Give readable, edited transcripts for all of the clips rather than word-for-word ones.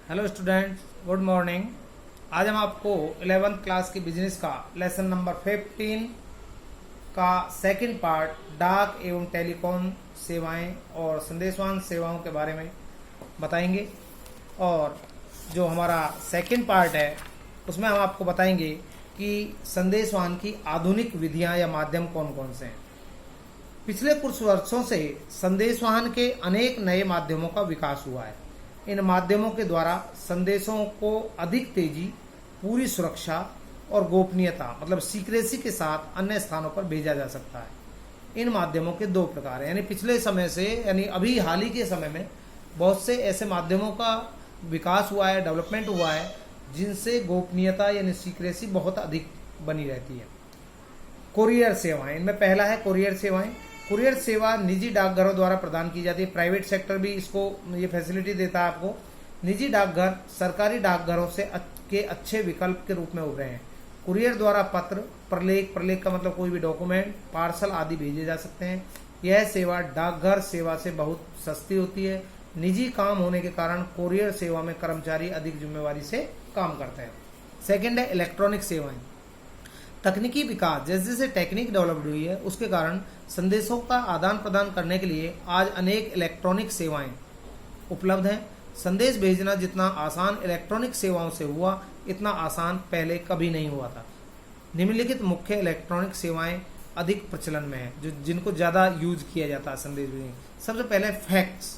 Hello students, good morning. आज हम आपको 11th क्लास की बिजनेस का लेसन नंबर 15 का सेकंड पार्ट डाक एवं टेलीकॉम सेवाएं और संदेशवाहन सेवाओं के बारे में बताएंगे। और जो हमारा सेकंड पार्ट है उसमें हम आपको बताएंगे कि संदेशवाहन की आधुनिक विधियां या माध्यम कौन कौन से हैं। पिछले कुछ वर्षों से संदेशवाहन के अनेक नए माध्यमों का विकास हुआ है। इन माध्यमों के द्वारा संदेशों को अधिक तेजी, पूरी सुरक्षा और गोपनीयता मतलब सीक्रेसी के साथ अन्य स्थानों पर भेजा जा सकता है। इन माध्यमों के दो प्रकार हैं, यानी पिछले समय से यानी अभी हाल ही के समय में बहुत से ऐसे माध्यमों का विकास हुआ है, डेवलपमेंट हुआ है, जिनसे गोपनीयता यानी सीक्रेसी बहुत अधिक बनी रहती है। कोरियर सेवाएं, इनमें पहला है कोरियर सेवाएं। कुरियर सेवा निजी डाकघरों द्वारा प्रदान की जाती है। प्राइवेट सेक्टर भी इसको ये फैसिलिटी देता है आपको। निजी डाकघर सरकारी डाकघरों से के अच्छे विकल्प के रूप में उभरे हैं। कुरियर द्वारा पत्र, प्रलेख का मतलब कोई भी डॉक्यूमेंट, पार्सल आदि भेजे जा सकते हैं। यह सेवा डाकघर सेवा से बहुत सस्ती होती है। निजी काम होने के कारण कुरियर सेवा में कर्मचारी अधिक जिम्मेवारी से काम करते हैं। सेकेंड है इलेक्ट्रॉनिक सेवाएं। तकनीकी विकास, जैसे जैसे टेक्निक डेवलप्ड हुई है उसके कारण संदेशों का आदान प्रदान करने के लिए आज अनेक इलेक्ट्रॉनिक सेवाएं उपलब्ध हैं। संदेश भेजना जितना आसान इलेक्ट्रॉनिक सेवाओं से हुआ, इतना आसान पहले कभी नहीं हुआ था। निम्नलिखित मुख्य इलेक्ट्रॉनिक सेवाएं अधिक प्रचलन में है, जिनको ज़्यादा यूज किया जाता है संदेश भेजने। सबसे पहले फैक्स।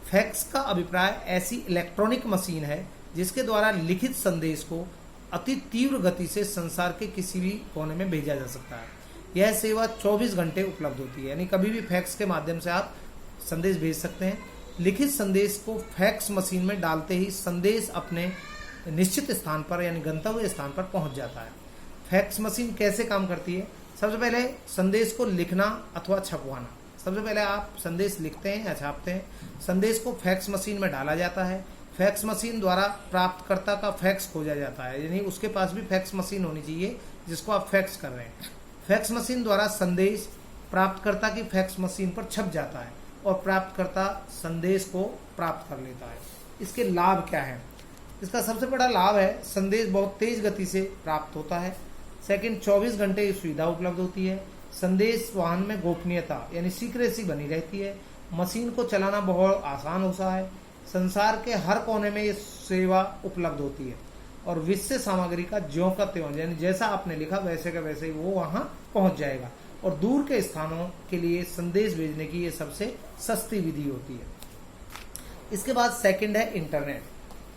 फैक्स का अभिप्राय ऐसी इलेक्ट्रॉनिक मशीन है जिसके द्वारा लिखित संदेश को अति तीव्र गति से संसार के किसी भी कोने में भेजा जा सकता है। यह सेवा 24 घंटे उपलब्ध होती है, यानी कभी भी फैक्स के माध्यम से आप संदेश भेज सकते हैं। लिखित संदेश को फैक्स मशीन में डालते ही संदेश अपने निश्चित स्थान पर यानी गंतव्य स्थान पर पहुंच जाता है। फैक्स मशीन कैसे काम करती है? सबसे पहले संदेश को लिखना अथवा छपवाना। सबसे पहले आप संदेश लिखते हैं या छापते हैं, संदेश को फैक्स मशीन में डाला जाता है। फैक्स मशीन द्वारा प्राप्तकर्ता का फैक्स खोजा जाता है, यानी उसके पास भी फैक्स मशीन होनी चाहिए जिसको आप फैक्स कर रहे हैं। फैक्स मशीन द्वारा संदेश प्राप्तकर्ता की फैक्स मशीन पर छप जाता है और प्राप्तकर्ता संदेश को प्राप्त कर लेता है। इसके लाभ क्या है? इसका सबसे बड़ा लाभ है संदेश बहुत तेज गति से प्राप्त होता है। सेकंड, 24 घंटे की सुविधा उपलब्ध होती है। संदेश वाहन में गोपनीयता यानी सीक्रेसी बनी रहती है। मशीन को चलाना बहुत आसान होता है। संसार के हर कोने में ये सेवा उपलब्ध होती है और विषय सामग्री का ज्यों का त्यों यानी जैसा आपने लिखा वैसे का वैसे ही वो वहां पहुंच जाएगा। और दूर के स्थानों के लिए संदेश भेजने की ये सबसे सस्ती विधि होती है। इसके बाद सेकंड है इंटरनेट।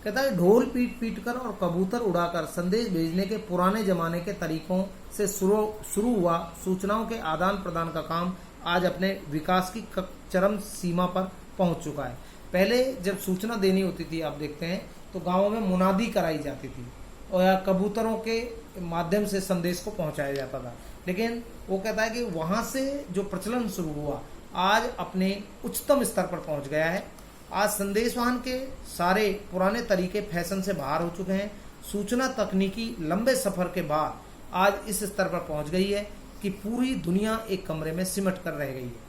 कहता है ढोल पीट पीट कर और कबूतर उड़ाकर संदेश भेजने के पुराने जमाने के तरीकों से शुरू हुआ सूचनाओं के आदान प्रदान का काम आज अपने विकास की चरम सीमा पर पहुंच चुका है। पहले जब सूचना देनी होती थी, आप देखते हैं तो गांवों में मुनादी कराई जाती थी और या कबूतरों के माध्यम से संदेश को पहुंचाया जाता था। लेकिन वो कहता है कि वहां से जो प्रचलन शुरू हुआ आज अपने उच्चतम स्तर पर पहुंच गया है। आज संदेशवाहन के सारे पुराने तरीके फैशन से बाहर हो चुके हैं। सूचना तकनीकी लंबे सफर के बाद आज इस स्तर पर पहुंच गई है कि पूरी दुनिया एक कमरे में सिमट कर रह गई है।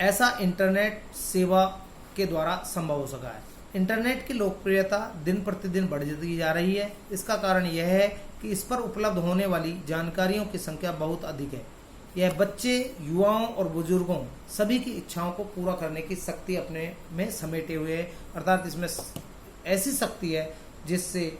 ऐसा इंटरनेट सेवा के द्वारा संभव हो सका है। इंटरनेट की लोकप्रियता दिन प्रतिदिन बढ़ती जा रही है। इसका कारण यह है कि इस पर उपलब्ध होने वाली जानकारियों की संख्या बहुत अधिक है। यह बच्चे, युवाओं और बुजुर्गों सभी की इच्छाओं को पूरा करने की शक्ति अपने में समेटे हुए है। अर्थात इसमें ऐसी शक्ति है जिससे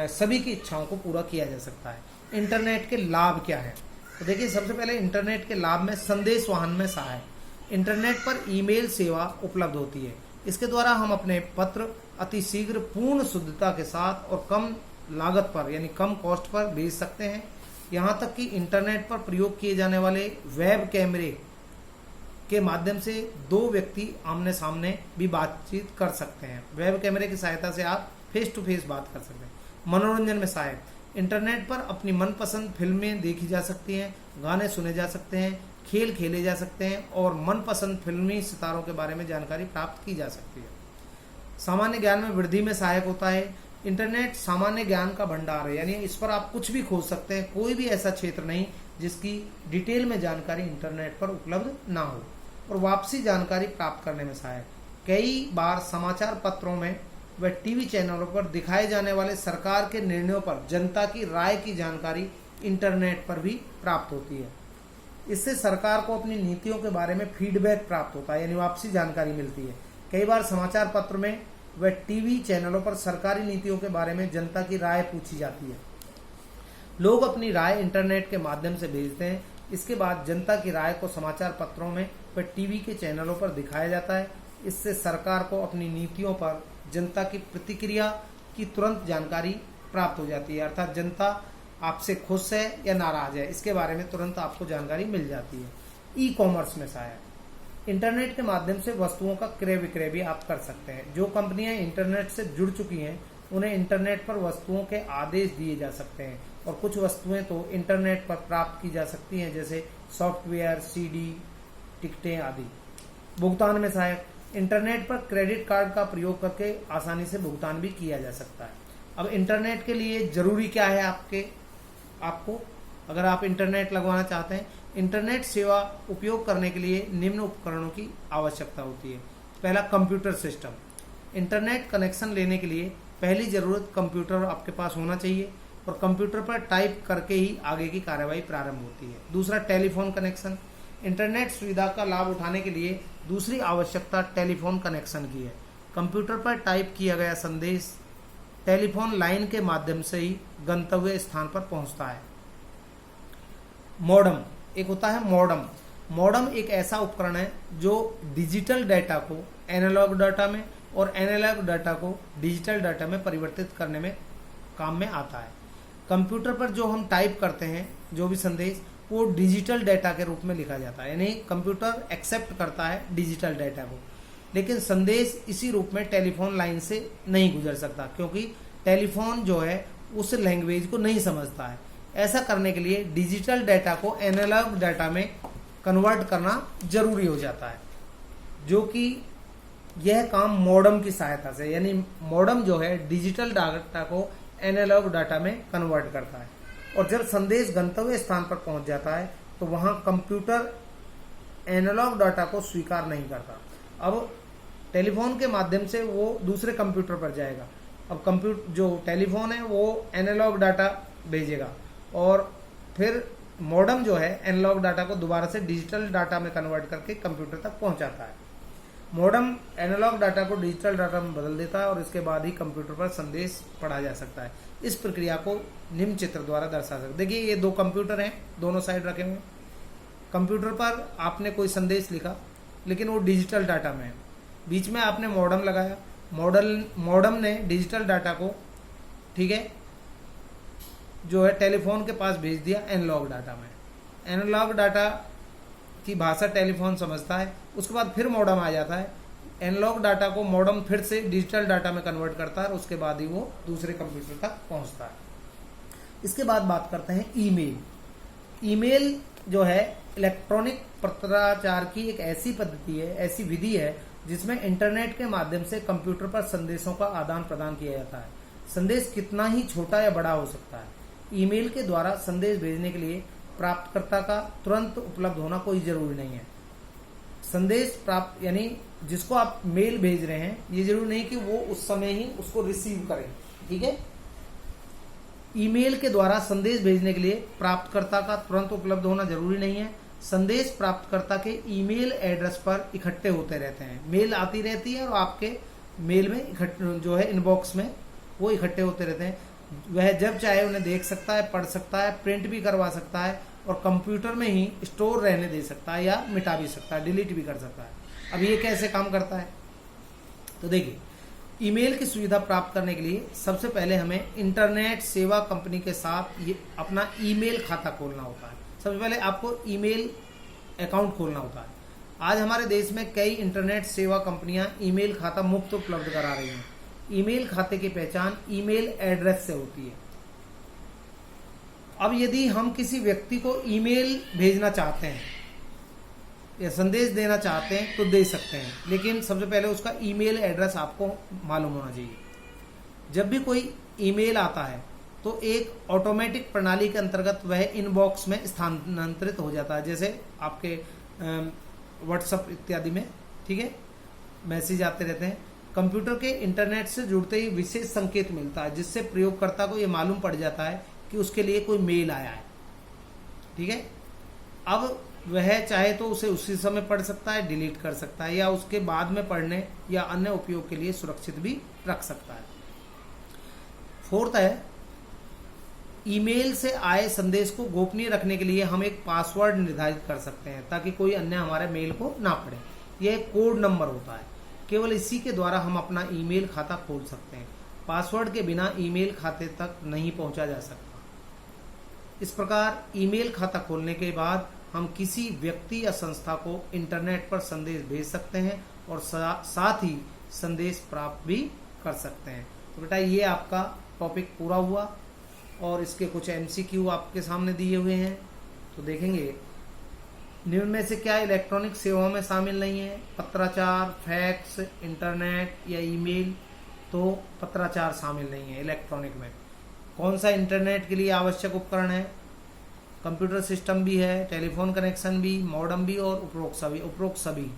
सभी की इच्छाओं को पूरा किया जा सकता है। इंटरनेट के लाभ क्या है? तो देखिए, सबसे पहले इंटरनेट के लाभ में संदेश वाहन में सहायक। इंटरनेट पर ईमेल सेवा उपलब्ध होती है। इसके द्वारा हम अपने पत्र अति शीघ्र, पूर्ण शुद्धता के साथ और कम लागत पर यानी कम कॉस्ट पर भेज सकते हैं। यहाँ तक कि इंटरनेट पर प्रयोग किए जाने वाले वेब कैमरे के माध्यम से दो व्यक्ति आमने सामने भी बातचीत कर सकते हैं। वेब कैमरे की सहायता से आप फेस टू फेस बात कर सकते हैं। मनोरंजन में सहायक, इंटरनेट पर अपनी मनपसंद फिल्में देखी जा सकती हैं, गाने सुने जा सकते हैं, खेल खेले जा सकते हैं और मनपसंद फिल्मी सितारों के बारे में जानकारी प्राप्त की जा सकती है। सामान्य ज्ञान में वृद्धि में सहायक होता है। इंटरनेट सामान्य ज्ञान का भंडार है, यानी इस पर आप कुछ भी खोज सकते हैं। कोई भी ऐसा क्षेत्र नहीं जिसकी डिटेल में जानकारी इंटरनेट पर उपलब्ध ना हो। और वापसी जानकारी प्राप्त करने में सहायक। कई बार समाचार पत्रों में व टीवी चैनलों पर दिखाए जाने वाले सरकार के निर्णयों पर जनता की राय की जानकारी इंटरनेट पर भी प्राप्त होती है। इससे सरकार को अपनी नीतियों के बारे में फीडबैक प्राप्त होता है, यानी वापसी जानकारी मिलती है। कई बार समाचार पत्र में व टीवी चैनलों पर सरकारी नीतियों के बारे में जनता की राय पूछी जाती है। लोग अपनी राय इंटरनेट के माध्यम से भेजते हैं। इसके बाद जनता की राय को समाचार पत्रों में व टीवी के चैनलों पर दिखाया जाता है। इससे सरकार को अपनी नीतियों पर जनता की प्रतिक्रिया की तुरंत जानकारी प्राप्त हो जाती है, अर्थात जनता आपसे खुश है या नाराज है, इसके बारे में तुरंत आपको जानकारी मिल जाती है। ई कॉमर्स में सहायक, इंटरनेट के माध्यम से वस्तुओं का क्रय विक्रय भी आप कर सकते हैं। जो कंपनियां इंटरनेट से जुड़ चुकी हैं उन्हें इंटरनेट पर वस्तुओं के आदेश दिए जा सकते हैं, और कुछ वस्तुएं तो इंटरनेट पर प्राप्त की जा सकती हैं, जैसे सॉफ्टवेयर, सीडी, टिकटें आदि। भुगतान में सहायक, इंटरनेट पर क्रेडिट कार्ड का प्रयोग करके आसानी से भुगतान भी किया जा सकता है। अब इंटरनेट के लिए जरूरी क्या है आपको अगर आप इंटरनेट लगवाना चाहते हैं, इंटरनेट सेवा उपयोग करने के लिए निम्न उपकरणों की आवश्यकता होती है। पहला, कंप्यूटर सिस्टम। इंटरनेट कनेक्शन लेने के लिए पहली जरूरत कंप्यूटर आपके पास होना चाहिए, और कंप्यूटर पर टाइप करके ही आगे की कार्यवाही प्रारंभ होती है। दूसरा, टेलीफोन कनेक्शन। इंटरनेट सुविधा का लाभ उठाने के लिए दूसरी आवश्यकता टेलीफोन कनेक्शन की है। कंप्यूटर पर टाइप किया गया संदेश टेलीफोन लाइन के माध्यम से ही गंतव्य स्थान पर पहुंचता है। मॉडम, एक होता है मॉडम। मॉडम एक ऐसा उपकरण है जो डिजिटल डाटा को एनालॉग डाटा में और एनालॉग डाटा को डिजिटल डाटा में परिवर्तित करने में काम में आता है। कंप्यूटर पर जो हम टाइप करते हैं जो भी संदेश, वो डिजिटल डाटा के रूप में लिखा जाता है, यानी कंप्यूटर एक्सेप्ट करता है डिजिटल डाटा को। लेकिन संदेश इसी रूप में टेलीफोन लाइन से नहीं गुजर सकता, क्योंकि टेलीफोन जो है उस लैंग्वेज को नहीं समझता है। ऐसा करने के लिए डिजिटल डाटा को एनालॉग डाटा में कन्वर्ट करना जरूरी हो जाता है, जो कि यह काम मॉडम की सहायता से, यानी मॉडम जो है डिजिटल डाटा को एनालॉग डाटा में कन्वर्ट करता है। और जब संदेश गंतव्य स्थान पर पहुंच जाता है तो वहां कंप्यूटर एनालॉग डाटा को स्वीकार नहीं करता। अब टेलीफोन के माध्यम से वो दूसरे कंप्यूटर पर जाएगा। अब कंप्यूटर जो टेलीफोन है वो एनालॉग डाटा भेजेगा, और फिर मॉडम जो है एनालॉग डाटा को दोबारा से डिजिटल डाटा में कन्वर्ट करके कंप्यूटर तक पहुंचाता है। मॉडम एनालॉग डाटा को डिजिटल डाटा में बदल देता है, और इसके बाद ही कंप्यूटर पर संदेश पढ़ा जा सकता है। इस प्रक्रिया को निम्न चित्र द्वारा दर्शा सकते। देखिए, ये दो कंप्यूटर हैं, दोनों साइड रखे हुए। कंप्यूटर पर आपने कोई संदेश लिखा, लेकिन वो डिजिटल डाटा में है। बीच में आपने मॉडम लगाया, मॉडम ने डिजिटल डाटा को, ठीक है, जो है टेलीफोन के पास भेज दिया एनालॉग डाटा में। एनालॉग डाटा की भाषा टेलीफोन समझता है। उसके बाद फिर मॉडम आ जाता है, एनालॉग डाटा को मॉडम फिर से डिजिटल डाटा में कन्वर्ट करता है, और उसके बाद ही वो दूसरे कंप्यूटर तक पहुंचता है। इसके बाद बात करते हैं ईमेल। ईमेल जो है इलेक्ट्रॉनिक पत्राचार की एक ऐसी पद्धति है, ऐसी विधि है जिसमें इंटरनेट के माध्यम से कंप्यूटर पर संदेशों का आदान प्रदान किया जाता है। संदेश कितना ही छोटा या बड़ा हो सकता है। ईमेल के द्वारा संदेश भेजने के लिए प्राप्तकर्ता का तुरंत उपलब्ध होना कोई जरूरी नहीं है। संदेश प्राप्त, यानी जिसको आप मेल भेज रहे हैं, ये जरूरी नहीं कि वो उस समय ही उसको रिसीव करे, ठीक है। ईमेल के द्वारा संदेश भेजने के लिए प्राप्तकर्ता का तुरंत उपलब्ध होना जरूरी नहीं है। संदेश प्राप्तकर्ता के ईमेल एड्रेस पर इकट्ठे होते रहते हैं। मेल आती रहती है और आपके मेल में इकट्ठे जो है इनबॉक्स में वो इकट्ठे होते रहते हैं। वह जब चाहे उन्हें देख सकता है, पढ़ सकता है, प्रिंट भी करवा सकता है, और कंप्यूटर में ही स्टोर रहने दे सकता है, या मिटा भी सकता है, डिलीट भी कर सकता है। अब ये कैसे काम करता है, तो देखिए, ईमेल की सुविधा प्राप्त करने के लिए सबसे पहले हमें इंटरनेट सेवा कंपनी के साथ ये अपना ईमेल खाता खोलना होता है। सबसे पहले आपको ईमेल अकाउंट खोलना होता है। आज हमारे देश में कई इंटरनेट सेवा कंपनियां ईमेल खाता मुफ्त उपलब्ध करा रही हैं। ईमेल खाते की पहचान ईमेल एड्रेस से होती है। अब यदि हम किसी व्यक्ति को ईमेल भेजना चाहते हैं या संदेश देना चाहते हैं तो दे सकते हैं, लेकिन सबसे पहले उसका ईमेल एड्रेस आपको मालूम होना चाहिए। जब भी कोई ईमेल आता है तो एक ऑटोमेटिक प्रणाली के अंतर्गत वह इनबॉक्स में स्थानांतरित हो जाता है, जैसे आपके व्हाट्सएप इत्यादि में, ठीक है। मैसेज आते रहते हैं। कंप्यूटर के इंटरनेट से जुड़ते ही विशेष संकेत मिलता है जिससे प्रयोगकर्ता को यह मालूम पड़ जाता है कि उसके लिए कोई मेल आया है। ठीक है, अब वह चाहे तो उसे उसी समय पढ़ सकता है, डिलीट कर सकता है या उसके बाद में पढ़ने या अन्य उपयोग के लिए सुरक्षित भी रख सकता है। फोर्थ है, ईमेल से आए संदेश को गोपनीय रखने के लिए हम एक पासवर्ड निर्धारित कर सकते हैं ताकि कोई अन्य हमारे मेल को ना पढ़े। यह एक कोड नंबर होता है, केवल इसी के द्वारा हम अपना ईमेल खाता खोल सकते हैं। पासवर्ड के बिना ईमेल खाते तक नहीं पहुंचा जा सकता। इस प्रकार ईमेल खाता खोलने के बाद हम किसी व्यक्ति या संस्था को इंटरनेट पर संदेश भेज सकते हैं और साथ ही संदेश प्राप्त भी कर सकते हैं। तो बेटा ये आपका टॉपिक पूरा हुआ और इसके कुछ MCQ आपके सामने दिए हुए हैं। तो देखेंगे निम्न में से क्या इलेक्ट्रॉनिक सेवाओं में शामिल नहीं है? पत्राचार, फैक्स, इंटरनेट या ईमेल। तो पत्राचार शामिल नहीं है इलेक्ट्रॉनिक में। कौन सा इंटरनेट के लिए आवश्यक उपकरण है? कंप्यूटर सिस्टम भी है, टेलीफोन कनेक्शन भी, मॉडेम भी और उपरोक्त सभी।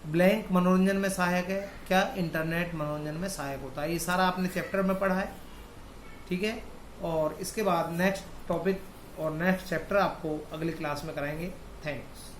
ब्लैंक मनोरंजन में सहायक है क्या? इंटरनेट मनोरंजन में सहायक होता है। ये सारा आपने चैप्टर में पढ़ा है। ठीक है, और इसके बाद नेक्स्ट टॉपिक और नेक्स्ट चैप्टर आपको अगली क्लास में कराएंगे। थैंक्स।